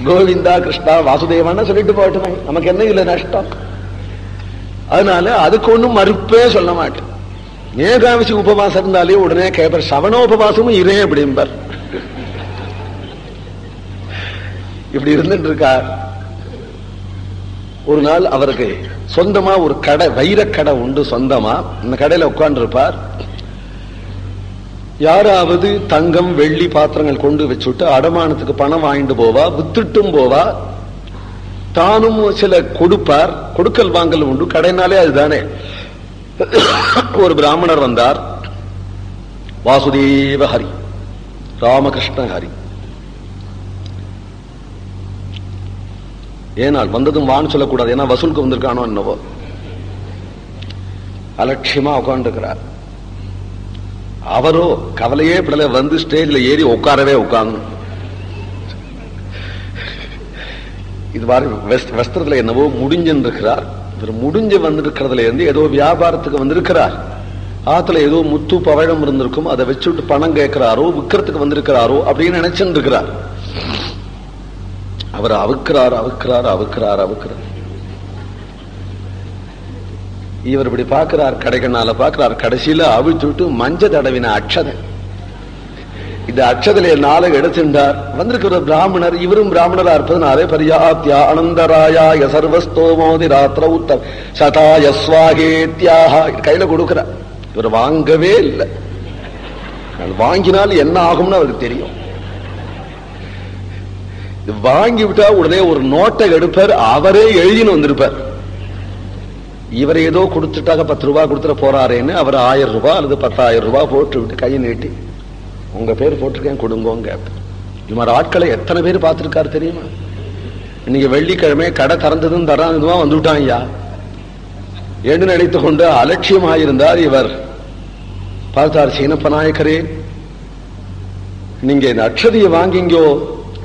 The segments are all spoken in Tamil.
கோவிந்தா கிருஷ்ணா வாசுதேவான்னு சொல்லிட்டு போட்டுமே, நமக்கு என்ன இல்ல நஷ்டம். அதனால அதுக்கு ஒண்ணும் மறுப்பே சொல்ல மாட்டேன். ஏகாதசி உபவாசம் இருந்தாலே உடனே கேட்பார், சவண உபவாசமும் இரே அப்படிம்பார். இப்படி இருந்துட்டு இருக்கார். ஒரு நாள் அவருக்கு சொந்தமா ஒரு கடை, வைரக்கடை உண்டு சொந்தமா. இந்த கடையில உட்கார்ந்து இருப்பார். யாராவது தங்கம் வெள்ளி பாத்திரங்கள் கொண்டு வச்சுட்டு அடமானத்துக்கு பணம் வாங்கிட்டு போவா, வித்துட்டும் போவா, தானும் சில கொடுப்பார். கொடுக்கல் வாங்கல் உண்டு, கடைனாலே அதுதானே. ஒரு பிராமணர் வந்தார். வாசுதேவ ஹரி, ராமகிருஷ்ண ஹரி. ஏனால் வந்ததும் வான்னு சொல்லக்கூடாது, ஏன்னா வசூலுக்கு வந்திருக்கானோ என்னவோ. அலட்சியமா உட்காந்துருக்கிறார். அவரோ கவலையே படல, வந்து ஸ்டேஜ்ல ஏறி உட்காரவே உட்கார்ந்து. இது மாதிரி வஸ்திரத்துல என்னவோ முடிஞ்சுன்னு இருக்கிறார். இவர் முடிஞ்சு வந்திருக்கிறதுல இருந்து ஏதோ வியாபாரத்துக்கு வந்திருக்கிறார். ஆத்துல ஏதோ முத்து பவழம் இருந்திருக்கும், அதை வச்சுட்டு பணம் கேட்கிறாரோ விற்கிறதுக்கு வந்திருக்கிறாரோ அப்படின்னு நினைச்சுட்டு இருக்கிறார். அவர் அவுக்கிறார் அவுக்கிறார் அவுக்கிறார் அவுக்கிறார். இவர் இப்படி பார்க்கிறார், கடைக்கண்ணால பார்க்கிறார். கடைசியில அவிச்சுட்டு மஞ்ச தடவின அக்ஷதை. இந்த அக்ஷதையில நாளை எடுத்துட்டார். வந்திருக்கிற பிராமணர், இவரும் பிராமணரா இருப்பதுனாலே பரியாத்யா அனந்தராய சர்வஸ்தோமோதி ராத்திர உத்தம் சதாய ஸ்வாகேத்யாக கையில கொடுக்கிறார். இவர் வாங்கவே இல்லை. வாங்கினால் என்ன ஆகும்னு அவருக்கு தெரியும். வாங்கி விட்டா உடனே ஒரு நோட்டை எடுப்பார். அவரே எழுதின்னு வந்திருப்பார். இவரை ஏதோ கொடுத்துட்டாக 10 ரூபாய் கொடுத்துட போறாரேன்னு அவர் 1000 ரூபாய் அல்லது 10,000 ரூபாய் போட்டு விட்டு கையை நீட்டி, உங்க பேர் போட்டிருக்கேன் கொடுங்கோங்க. இது மாதிரி ஆட்களை எத்தனை பேர் பார்த்திருக்காரு தெரியுமா? இன்னைக்கு வெள்ளிக்கிழமை கடை திறந்ததும் தராதுமா வந்துவிட்டான் ஐயா என்று நினைத்து கொண்டு அலட்சியமாயிருந்தார். இவர் பார்த்தார், சீனப்ப நாயக்கரே, நீங்க இந்த அக்ஷதியை வாங்கிங்கோ,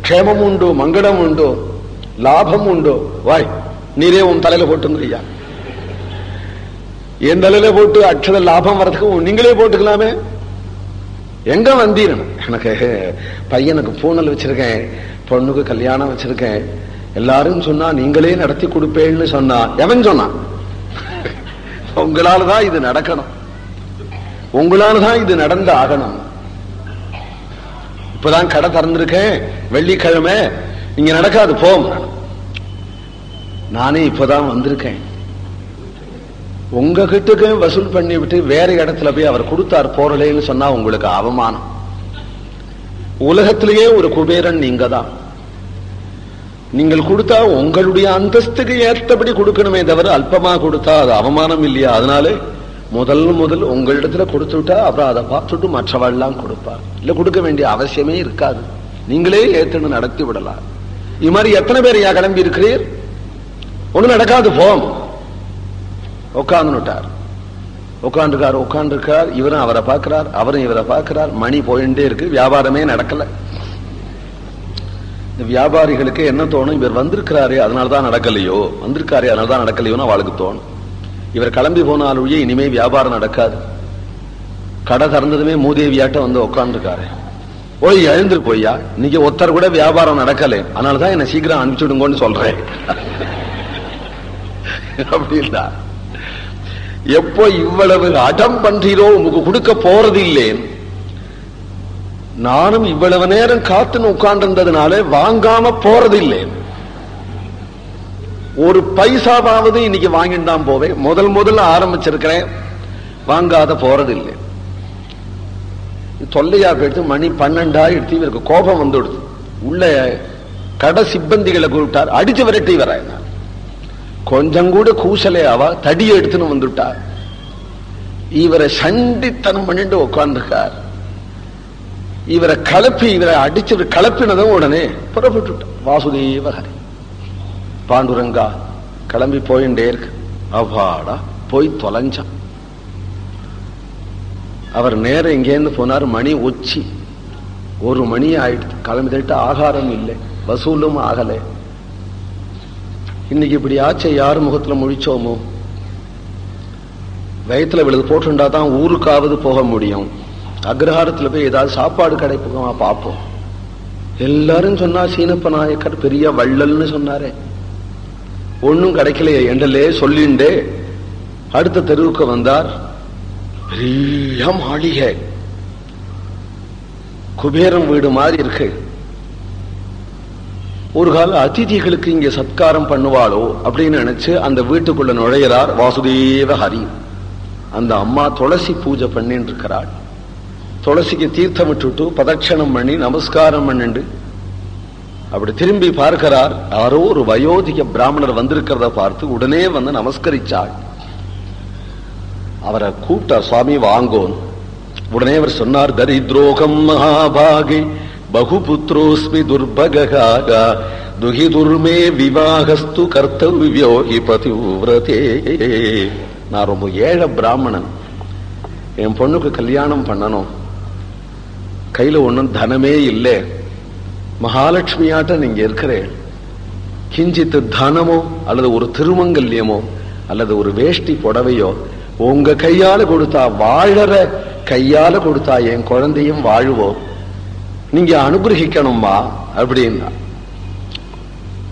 க்ஷேமம் உண்டோ, மங்களம் உண்டோ, லாபம் உண்டோ, வாய் நீரே உன் தலையில போட்டுங்க ஐயா. என் தலையில போட்டு அக்ஷத லாபம் வரதுக்கு நீங்களே போட்டுக்கலாமே. எங்க வந்தீரன்? எனக்கு பையனுக்கு பூனல் வச்சிருக்கேன், பொண்ணுக்கு கல்யாணம் வச்சிருக்கேன், எல்லாரும் சொன்னா நீங்களே நடத்தி கொடுப்பேன்னு சொன்னா எவன் சொன்னான்? உங்களாலதான் இது நடக்கணும், உங்களாலதான் இது நடந்து ஆகணும். இப்பதான் கடை திறந்திருக்கேன், வெள்ளிக்கிழமை இங்க நடக்காது போம். நானே இப்பதான் வந்திருக்கேன். உங்க கிட்டக்கு வசூல் பண்ணி விட்டு வேற இடத்துல போய் அவர் கொடுத்தார் போறலேன்னு சொன்னா உங்களுக்கு அவமானம். உலகத்திலேயே ஒரு குபேரன் நீங்க தான். நீங்கள் கொடுத்தா உங்களுடைய அந்தஸ்துக்கு ஏற்றபடி கொடுக்கணுமே தவிர அல்பமா கொடுத்தா அது அவமானம் இல்லையா? அதனால முதல் உங்களிடத்துல கொடுத்துட்டா அப்புறம் அதை பார்த்துட்டு மற்றவெல்லாம் கொடுப்பார். இல்ல கொடுக்க வேண்டிய அவசியமே இருக்காது, நீங்களே ஏத்துன்னு நடத்தி விடலாம். இது மாதிரி எத்தனை பேர் யா கிளம்பி இருக்கிறீர்? ஒண்ணு நடக்காது போம். உட்கார்ந்துட்டார். உட்கார்ந்துருக்கார். இவரும் அவரை பார்க்கிறார், அவரும் இவரை பார்க்கிறார். மணி போயிட்டே இருக்கு, வியாபாரமே நடக்கல. இந்த வியாபாரிகளுக்கு என்ன தோணும்? இவர் வந்திருக்கிறாரே அதனாலதான் நடக்கலையோ, வந்திருக்காரே அதனாலதான் நடக்கலையோன்னு அவளுக்கு தோணும். இவர் கிளம்பி போனாலுடைய இனிமே வியாபாரம் நடக்காது. கடை திறந்ததுமே மூதேவியாட்ட வந்து உட்கார்ந்துருக்காரு. ஓய் எழுந்துரு போய்யா, இன்னைக்கு ஒருத்தர் கூட வியாபாரம் நடக்கல, அதனாலதான் என்ன சீக்கிரம் அனுப்பிச்சுடுங்கன்னு சொல்றேன். அப்படின்னா எப்போ இவ்வளவு அடம் பண்றீரோ உங்களுக்கு கொடுக்க போறது இல்லேன். நானும் இவ்வளவு நேரம் காத்துன்னு உட்கார்ந்திருந்ததுனால வாங்காம போறது இல்லேன். ஒரு பைசாவாவது இன்னைக்கு வாங்கிட்டு தான் போவேன். முதல்ல ஆரம்பிச்சிருக்கிறேன், வாங்காத போறது இல்லை. தொல்லையா போயிட்டு மணி 12 ஆயிடுத்து. இவருக்கு கோபம் வந்துடுது. உள்ள கடை சிப்பந்திகளை கூப்பிட்டார், அடிச்சு விரட்டி வர. கொஞ்சம் கூட கூசலே ஆவா, தடியை எடுத்துன்னு வந்துட்டார். இவரை சண்டித்தனம் பண்ணிட்டு உட்கார்ந்துருக்கார். இவரை கலப்பி, இவரை அடிச்சு கலப்பினதும் உடனே புறப்பட்டு வாசுதேவ ஹரி பாண்டுரங்கா கிளம்பி போயிட்டே இருக்கு. அவ்வாடா போய் தொலைஞ்சான். அவர் நேரம் இங்கேருந்து போனார். மணி உச்சி 1 மணி ஆயிடுச்சு. கிளம்பிட்டு ஆகாரம் இல்லை, வசூலும் ஆகலை. இன்னைக்கு இப்படி ஆச்சே, யாரு முகத்துல முழிச்சோமோ? வயத்துல விழுது போட்டுண்டா தான் ஊருக்காவது போக முடியும். அக்ரஹாரத்துல போய் ஏதாவது சாப்பாடு கிடைப்புமா பார்ப்போம். எல்லாரும் சொன்னா சீனப்ப நாயக்கர் பெரிய வள்ளல்னு சொன்னாரே, ஒன்னும் கிடைக்கலையே என்றலே சொல்லிண்டே அடுத்த தெருவுக்கு வந்தார். பெரிய மாளிகை, குபேரம் வீடு மாதிரி இருக்கு. ஒரு கால அதிதிகளுக்கு இங்க சத்காரம் பண்ணுவாளோ அப்படின்னு நினைச்சு அந்த வீட்டுக்குள்ள நுழையிறார் வாசுதேவ ஹரி. அந்த அம்மா துளசி பூஜை பண்ணிட்டு இருக்கிறாள். துளசிக்கு தீர்த்தம் விட்டுட்டு பிரதட்சணம் பண்ணி நமஸ்காரம் பண்ணிண்டு அப்படி திரும்பி பார்க்கிறார். யாரோ ஒரு வயோதிக பிராமணர் வந்திருக்கிறத பார்த்து உடனே வந்து நமஸ்கரிச்சாள். அவரை கூப்பிட்டார், சுவாமி வாங்கோன். உடனே அவர் சொன்னார், தரித்ரோகம் மகாபாகி பகுபுத்ரோஸ்மி துர்பகாகா துஹி துர்மே விவாகஸ்து கர்த்தவ்யோ ஹி பதிவ்ரதே. நான் ரொம்ப ஏழை பிராமணன், என் பொண்ணுக்கு கல்யாணம் பண்ணணும், கையில ஒன்னும் தனமே இல்லை, மகாலட்சுமியாட்ட நீங்க இருக்கிறேன், கிஞ்சித்து தனமோ அல்லது ஒரு திருமங்கல்யமோ அல்லது ஒரு வேஷ்டி புடவையோ உங்க கையால கொடுத்தா, வாழற கையால கொடுத்தா என் குழந்தையும் வாழுவோம், நீங்க அனுகிரகிக்கணுமா அப்படின்னா.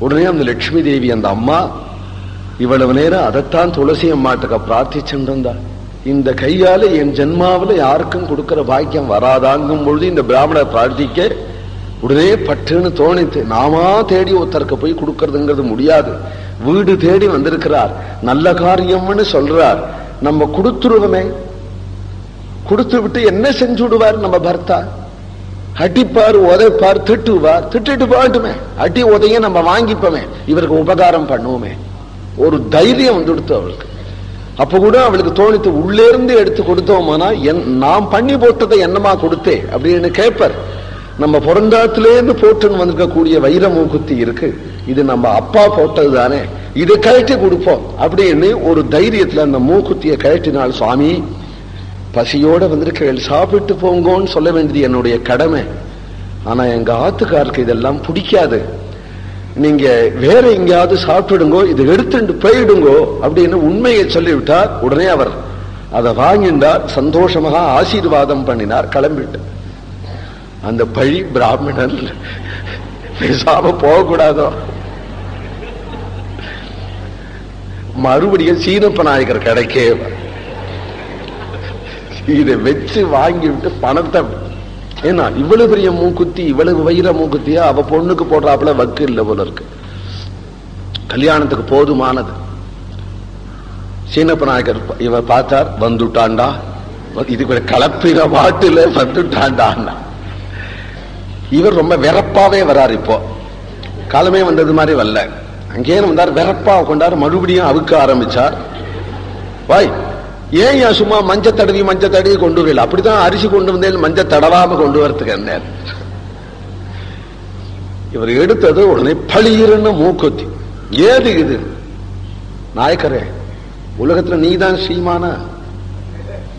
உடனே அந்த லட்சுமி தேவி அந்த அம்மா இவ்வளவு நேரம் அதைத்தான் துளசி அம்மாட்டுக்க பிரார்த்திச்சுருந்தா. இந்த கையால என் ஜென்மாவில யாருக்கும் கொடுக்கிற பாக்கியம் வராதாங்கும் பொழுது இந்த பிராமணர் பிரார்த்திக்க உடனே பட்டுன்னு தோணித்து, நாமா தேடி ஒருத்தருக்கு போய் கொடுக்கறதுங்கிறது முடியாது, வீடு தேடி வந்திருக்கிறார், நல்ல காரியம்னு சொல்றார், நம்ம கொடுத்துருவமே, கொடுத்து விட்டு என்ன செஞ்சு விடுவார் நம்ம பர்த்தா? அடிப்பார், உதைப்பார், திட்டுவார், திட்டுட்டு பாட்டுமே, அடி உதைய நம்ம வாங்கிப்போமே, இவருக்கு உபகாரம் பண்ணுவோமே, ஒரு தைரியம் வந்துடுத்து அவளுக்கு. அப்ப கூட அவளுக்கு தோணித்து, உள்ளே இருந்து எடுத்து கொடுத்தோம்னா நாம் பண்ணி போட்டதை என்னமா கொடுத்தே அப்படின்னு கேட்பார். நம்ம பிறந்தாத்திலேருந்து போட்டுன்னு வந்திருக்கக்கூடிய வைர மூக்குத்தி இருக்கு, இது நம்ம அப்பா போட்டது தானே, இதை கழட்டி கொடுப்போம் அப்படின்னு ஒரு தைரியத்துல அந்த மூக்குத்தியை கழட்டினால், சுவாமி பசியோட வந்திருக்க சாப்பிட்டு போங்கன்னு சொல்ல வேண்டியது என்னுடைய கடமை, ஆனா எங்க ஆத்துக்காருக்கு இதெல்லாம் பிடிக்காது, நீங்க வேற எங்கேயாவது சாப்பிடுங்கோ, இதை எடுத்துட்டு போயிடுங்கோ அப்படின்னு உண்மையை சொல்லிவிட்டார். உடனே அவர் அதை வாங்கினார், சந்தோஷமாக ஆசீர்வாதம் பண்ணினார், கிளம்பிட்டு. அந்த பழி பிராமணன் பேசாம போகக்கூடாதோ. மறுபடியும் சீனப்ப நாயக்கர் கிடைக்கே இதை வச்சு வாங்கிவிட்டு பணத்தை, ஏன்னா இவ்வளவு பெரிய மூக்குத்தி, இவ்வளவு வைர மூக்குத்தியா அவ பொண்ணுக்கு போடுறாப்புல வக்கு இல்லை போல இருக்கு, கல்யாணத்துக்கு போதுமானது. சீனப்ப நாயக்கர் இவர் பார்த்தார், வந்துட்டாண்டா, இதுக்கு கலப்பின மாட்டுல வந்துட்டாண்டா. இவர் ரொம்ப வெறப்பாவே வராரு, இப்போ காலமே வந்தது மாதிரி வரல, அங்கேயே வந்தார், வெறப்பா கொண்டார், மறுபடியும் அவுக்க ஆரம்பிச்சார். வாய் ஏன் சும்மா மஞ்சள் தடவி கொண்டு வரல, அப்படித்தான் அரிசி கொண்டு வந்தேன், மஞ்சள் தடவாம கொண்டு வரத்துக்கு என்ன. இவர் எடுத்தது உடனே பளிர்னு மூக்குத்தி. ஏது இது நாயக்கரே, உலகத்துல நீதான் ஸ்ரீமானா,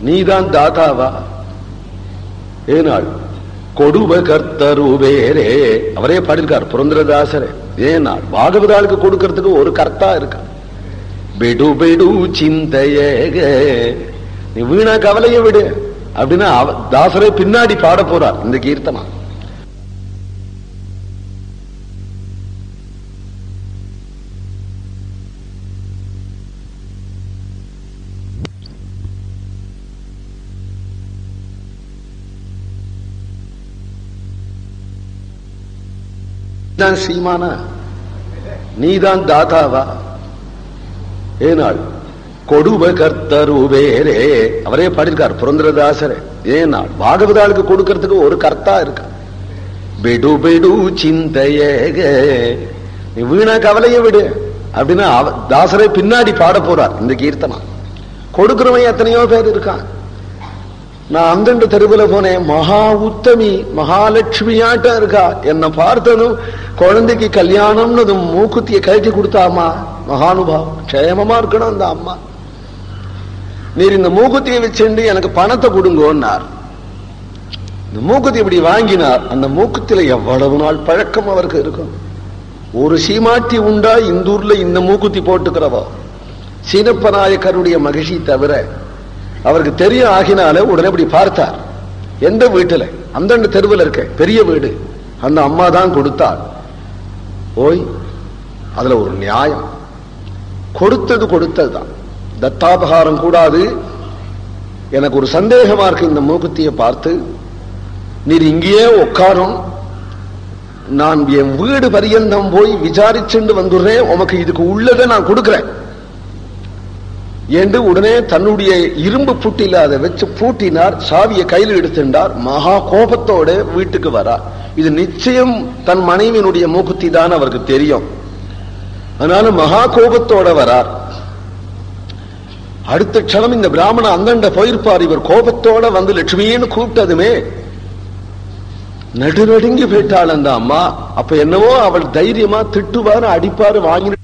நீதான் தாத்தாவா, ஏனாள் கொடுவ கர்த்தருவேரே, அவரே பாடிருக்கார் புரந்தரதாசரே. ஏன்னா பாகவதாளுக்கு கொடுக்கறதுக்கு ஒரு கர்த்தா இருக்கா. பெடு பெடு சிந்தையேக, நீ வீணா கவலைய விடு அப்படின்னா தாசரே பின்னாடி பாட போறார் இந்த கீர்த்தனா. ஸ்ரீமானா, நீதான் தாத்தாவா, ஏனாள் கொடுவ கர்த்தருவேரே, அவரே பாடிருக்கார் புரந்தரதாசரே. ஏனாள் பாகவதாளுக்கு கொடுக்கறதுக்கு ஒரு கர்த்தா இருக்கா. பெடு பெடு சிந்தையேக, நீ வீணா கவலைய விடு அப்படின்னா தாசரே பின்னாடி பாட போறார் இந்த கீர்த்தனா. கொடுக்கிறவன் எத்தனையோ பேர் இருக்கான். நான் அந்த தெருவில் போனேன், மகா உத்தமி மகாலட்சுமியாட்டம் இருக்கா, என்னை பார்த்ததும் குழந்தைக்கு கல்யாணம்னதும் மூக்குத்தியை கழட்டி கொடுத்தாமா, மகானுபாவம், க்ஷேமமா இருக்கணும் அந்த அம்மா. நீர் இந்த மூக்குத்தியை வச்சுண்டு எனக்கு பணத்தை கொடுங்கோன்னார். இந்த மூக்குத்தி இப்படி வாங்கினார். அந்த மூக்குத்தில எவ்வளவு நாள் பழக்கம் அவருக்கு இருக்கும். ஒரு சீமாட்டி உண்டா இந்த ஊர்ல இந்த மூக்குத்தி போட்டுக்கிறவா, சீனப்ப நாயக்கருடைய மகிழ்ச்சி தவிர அவருக்கு தெரிய ஆகினால உடனே இப்படி பார்த்தார். எந்த வீட்டுல, அந்த தெருவில் இருக்க பெரிய வீடு, அந்த அம்மா தான் கொடுத்தாள். ஓய், அதுல ஒரு நியாயம். கொடுத்தது கொடுத்ததுதான், தத்தாபகாரம் கூடாது. எனக்கு ஒரு சந்தேகமா இருக்கு இந்த மூக்குத்தியை பார்த்து. நீர் இங்கேயே உட்காரும், நான் என் வீடு பரியந்தம் போய் விசாரிச்சுண்டு வந்துடுறேன், உமக்கு இதுக்கு உள்ளதை நான் கொடுக்கிறேன் என்று உடனே தன்னுடைய இரும்பு பூட்டில அதை வச்சு பூட்டினார். சாவியை கையில் எடுத்துட்டார். மகா கோபத்தோட வீட்டுக்கு வரார். இது நிச்சயம் தன் மனைவியினுடைய மூக்குத்தி தான் அவருக்கு தெரியும். அதனால மகா கோபத்தோட வரார். அடுத்த க்ஷணம் இந்த பிராமணன் அந்தண்ட போயிருப்பார். இவர் கோபத்தோட வந்து லட்சுமின்னு கூப்பிட்டதுமே நடுநடுங்கி போயிட்டாள் அந்த அம்மா. அப்ப என்னவோ அவள் தைரியமா திட்டுவாரு, அடிப்பாரு, வாங்கி